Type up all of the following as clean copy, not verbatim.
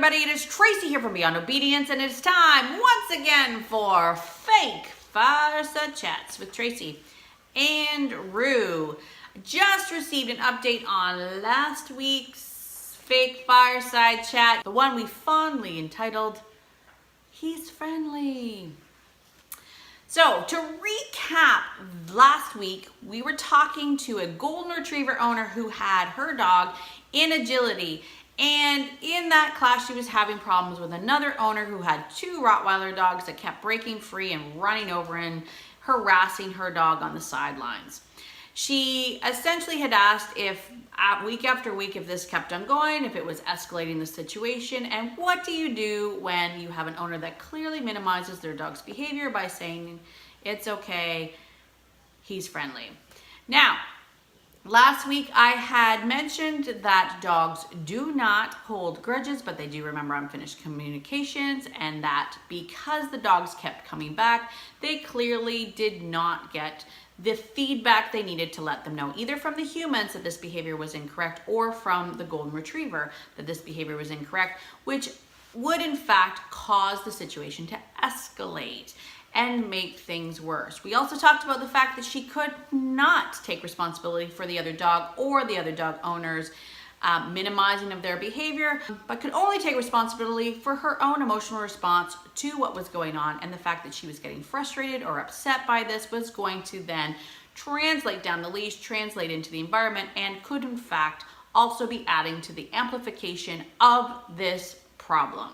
everybody, it is Tracy here from Beyond Obedience, and it's time once again for Fake Fireside Chats with Tracy and Rue. Just received an update on last week's Fake Fireside Chat, the one we fondly entitled, He's Friendly. So to recap, last week we were talking to a golden retriever owner who had her dog in agility, and in that class she was having problems with another owner who had two Rottweiler dogs that kept breaking free and running over and harassing her dog on the sidelines. She essentially had asked if week after week if this kept on going, if it was escalating the situation, and what do you do when you have an owner that clearly minimizes their dog's behavior by saying, it's okay, he's friendly. Now, last week I had mentioned that dogs do not hold grudges, but they do remember unfinished communications, and that because the dogs kept coming back, they clearly did not get the feedback they needed to let them know, either from the humans that this behavior was incorrect or from the golden retriever that this behavior was incorrect, which would in fact cause the situation to escalate and make things worse. We also talked about the fact that she could not take responsibility for the other dog or the other dog owners minimizing of their behavior, but could only take responsibility for her own emotional response to what was going on, and the fact that she was getting frustrated or upset by this was going to then translate down the leash, translate into the environment, and could in fact also be adding to the amplification of this problem.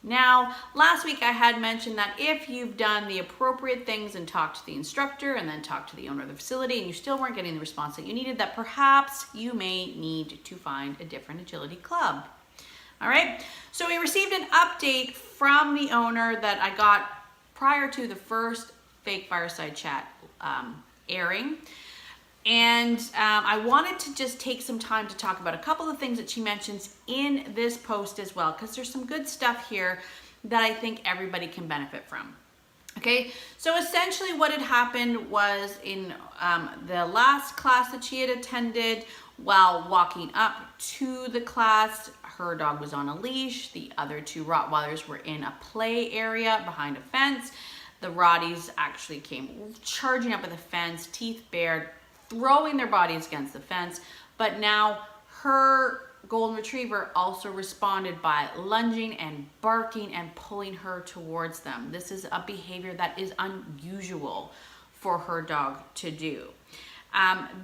Now, last week I had mentioned that if you've done the appropriate things and talked to the instructor and then talked to the owner of the facility and you still weren't getting the response that you needed, that perhaps you may need to find a different agility club. All right, so we received an update from the owner that I got prior to the first Fake Fireside Chat airing. And I wanted to just take some time to talk about a couple of things that she mentions in this post as well, because there's some good stuff here that I think everybody can benefit from. Okay, so essentially what had happened was in the last class that she had attended, while walking up to the class, her dog was on a leash. The other two Rottweilers were in a play area behind a fence. The Rotties actually came charging up at the fence, teeth bared, throwing their bodies against the fence, but now her golden retriever also responded by lunging and barking and pulling her towards them. This is a behavior that is unusual for her dog to do.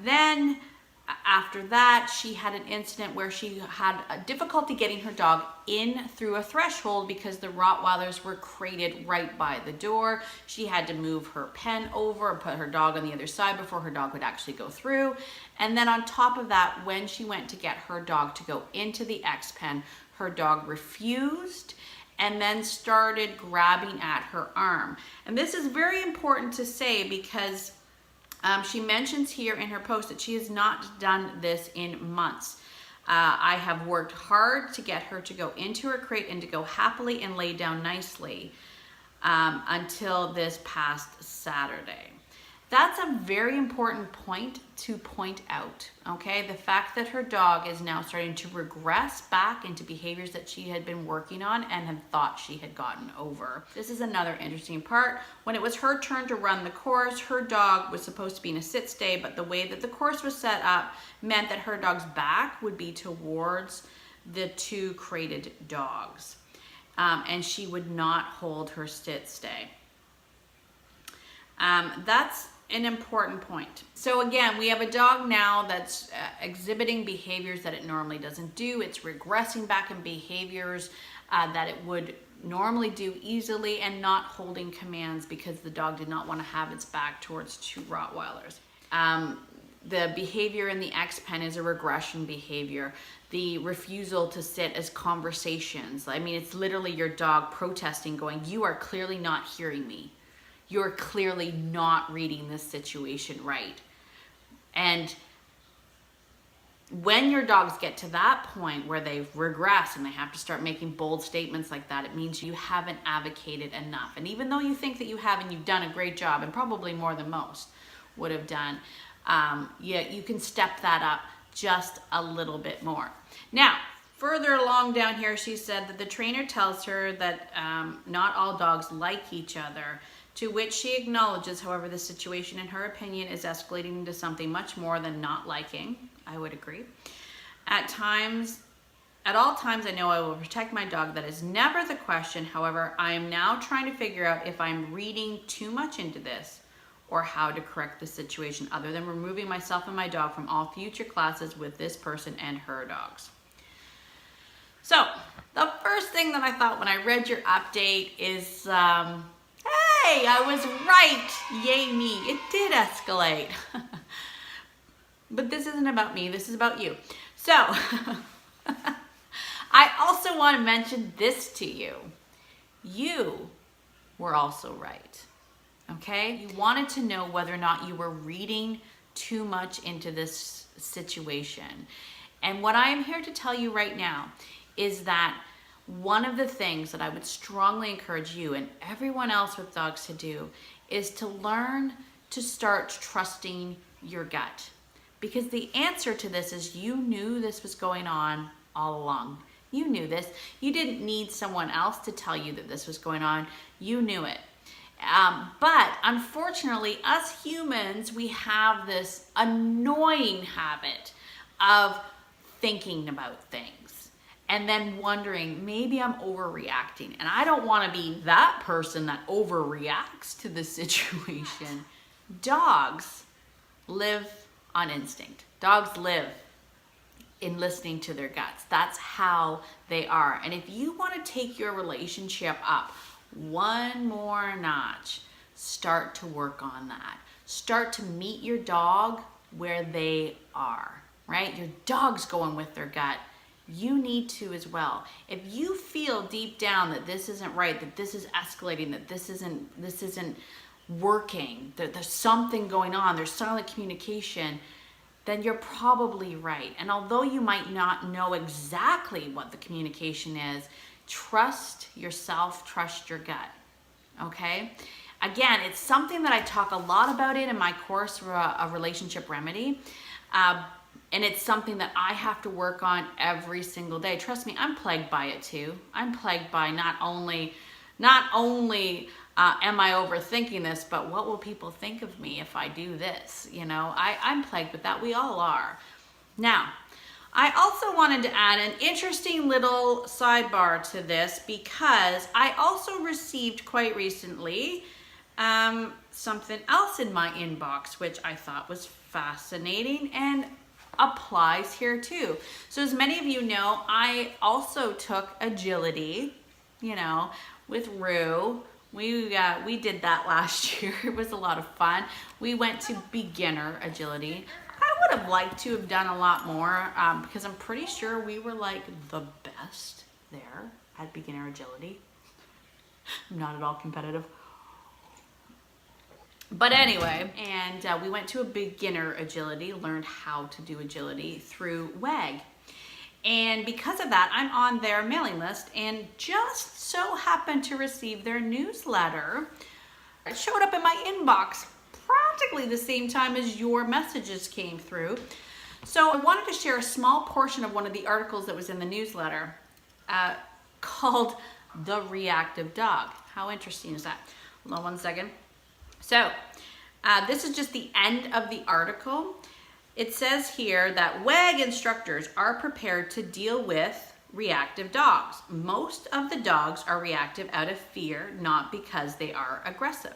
Then after that, she had an incident where she had a difficulty getting her dog in through a threshold because the Rottweilers were crated right by the door. She had to move her pen over and put her dog on the other side before her dog would actually go through. And then on top of that, when she went to get her dog to go into the X pen, her dog refused and then started grabbing at her arm. And this is very important to say because she mentions here in her post that she has not done this in months. I have worked hard to get her to go into her crate and to go happily and lay down nicely until this past Saturday. That's a very important point to point out, okay? The fact that her dog is now starting to regress back into behaviors that she had been working on and had thought she had gotten over. This is another interesting part. When it was her turn to run the course, her dog was supposed to be in a sit stay, but the way that the course was set up meant that her dog's back would be towards the two crated dogs, and she would not hold her sit stay. That's an important point. So again, we have a dog now that's exhibiting behaviors that it normally doesn't do. It's regressing back in behaviors that it would normally do easily, and not holding commands because the dog did not want to have its back towards two Rottweilers. The behavior in the X pen is a regression behavior. The refusal to sit as conversations. I mean, it's literally your dog protesting, going, you are clearly not hearing me. You're clearly not reading this situation right. And when your dogs get to that point where they've regressed and they have to start making bold statements like that, it means you haven't advocated enough. And even though you think that you have and you've done a great job, and probably more than most would have done, you can step that up just a little bit more. Now, further along down here, she said that the trainer tells her that not all dogs like each other, to which she acknowledges, however, the situation, in her opinion, is escalating into something much more than not liking. I would agree. At all times, I know I will protect my dog. That is never the question. However, I am now trying to figure out if I'm reading too much into this or how to correct the situation other than removing myself and my dog from all future classes with this person and her dogs. So, the first thing that I thought when I read your update is, hey, I was right. Yay me. It did escalate. But this isn't about me. This is about you. So, I also want to mention this to you. You were also right. Okay? You wanted to know whether or not you were reading too much into this situation. And what I am here to tell you right now is that one of the things that I would strongly encourage you and everyone else with dogs to do is to learn to start trusting your gut. Because the answer to this is you knew this was going on all along. You knew this. You didn't need someone else to tell you that this was going on. You knew it. But unfortunately, us humans, we have this annoying habit of thinking about things and then wondering, maybe I'm overreacting. And I don't want to be that person that overreacts to the situation. Dogs live on instinct. Dogs live in listening to their guts. That's how they are. And if you want to take your relationship up one more notch, start to work on that. Start to meet your dog where they are, right? Your dog's going with their gut. You need to as well. If you feel deep down that this isn't right, that this is escalating, that this isn't working, that there's something going on, there's silent communication, then you're probably right. And although you might not know exactly what the communication is, trust yourself, trust your gut, okay? Again, it's something that I talk a lot about in my course, A Relationship Remedy, and it's something that I have to work on every single day. Trust me, I'm plagued by it too. I'm plagued by not only am I overthinking this, but what will people think of me if I do this? You know, I'm plagued with that. We all are. Now, I also wanted to add an interesting little sidebar to this because I also received quite recently something else in my inbox, which I thought was fascinating and applies here too. So as many of you know, I also took agility, you know, with Rue. We did that last year. It was a lot of fun. We went to beginner agility. I would have liked to have done a lot more because I'm pretty sure we were like the best there at beginner agility. I'm not at all competitive. But anyway, and we went to a beginner agility, learned how to do agility through WAG. And because of that, I'm on their mailing list and just so happened to receive their newsletter. It showed up in my inbox practically the same time as your messages came through. So I wanted to share a small portion of one of the articles that was in the newsletter called The Reactive Dog. How interesting is that? Hold on one second. So this is just the end of the article. It says here that WAG instructors are prepared to deal with reactive dogs. Most of the dogs are reactive out of fear, not because they are aggressive.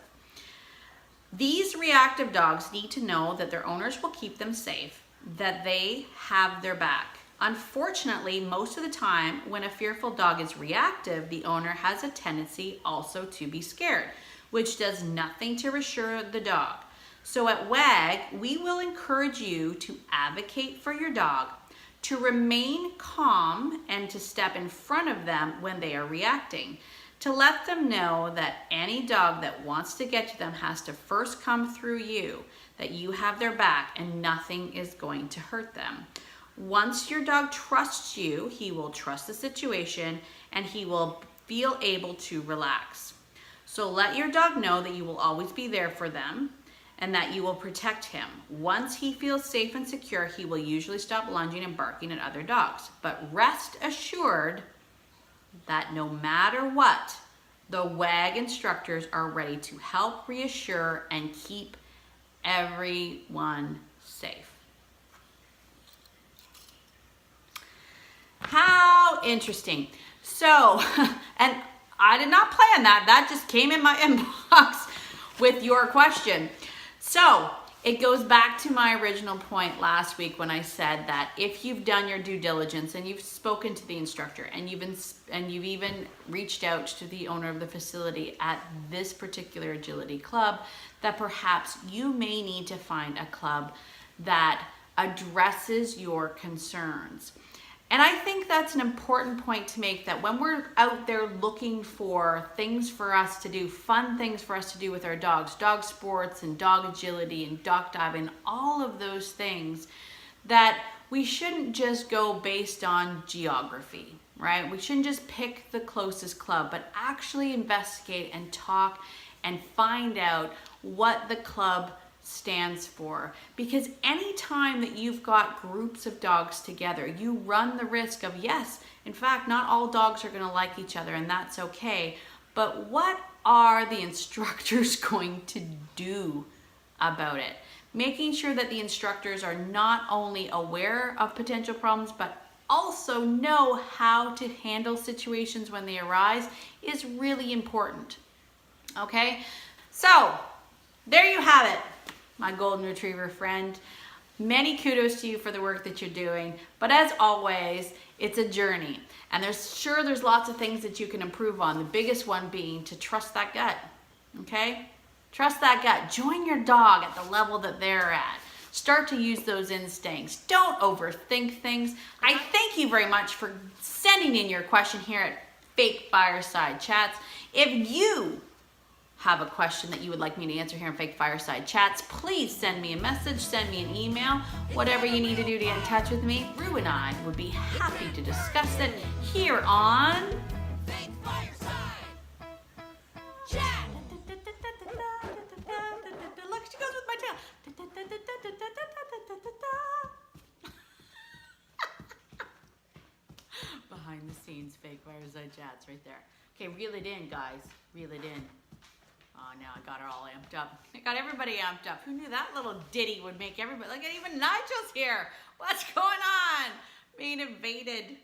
These reactive dogs need to know that their owners will keep them safe, that they have their back. Unfortunately, most of the time when a fearful dog is reactive, the owner has a tendency also to be scared, which does nothing to reassure the dog. So at WAG, we will encourage you to advocate for your dog, to remain calm and to step in front of them when they are reacting, to let them know that any dog that wants to get to them has to first come through you, that you have their back and nothing is going to hurt them. Once your dog trusts you, he will trust the situation and he will feel able to relax. So let your dog know that you will always be there for them, and that you will protect him. Once he feels safe and secure, he will usually stop lunging and barking at other dogs. But rest assured that no matter what, the WAG instructors are ready to help, reassure, and keep everyone safe. How interesting. So, and I did not plan that. That just came in my inbox with your question. So, it goes back to my original point last week when I said that if you've done your due diligence and you've spoken to the instructor and you've even reached out to the owner of the facility at this particular agility club, that perhaps you may need to find a club that addresses your concerns. And I think that's an important point to make, that when we're out there looking for things for us to do, fun things for us to do with our dogs, dog sports and dog agility and dock diving, all of those things, that we shouldn't just go based on geography, right? We shouldn't just pick the closest club, but actually investigate and talk and find out what the club stands for. Because anytime that you've got groups of dogs together, you run the risk of, yes, in fact, not all dogs are going to like each other, and that's okay, but what are the instructors going to do about it? Making sure that the instructors are not only aware of potential problems, but also know how to handle situations when they arise is really important. Okay, so there you have it, my golden retriever friend. Many kudos to you for the work that you're doing, but as always, it's a journey, and there's lots of things that you can improve on, the biggest one being to trust that gut. Okay, trust that gut. Join your dog at the level that they're at. Start to use those instincts. Don't overthink things. I thank you very much for sending in your question here at Fake Fireside Chats. If you have a question that you would like me to answer here in Fake Fireside Chats, please send me a message, send me an email, whatever you need to do to get in touch with me. Rue and I would be happy to discuss it here on Fake Fireside Chat. Look, she goes with my tail. Behind the scenes Fake Fireside Chats right there. Okay, reel it in, guys. Reel it in. Oh, now I got her all amped up. I got everybody amped up. Who knew that little ditty would make everybody, like even Nigel's here. What's going on? Being invaded.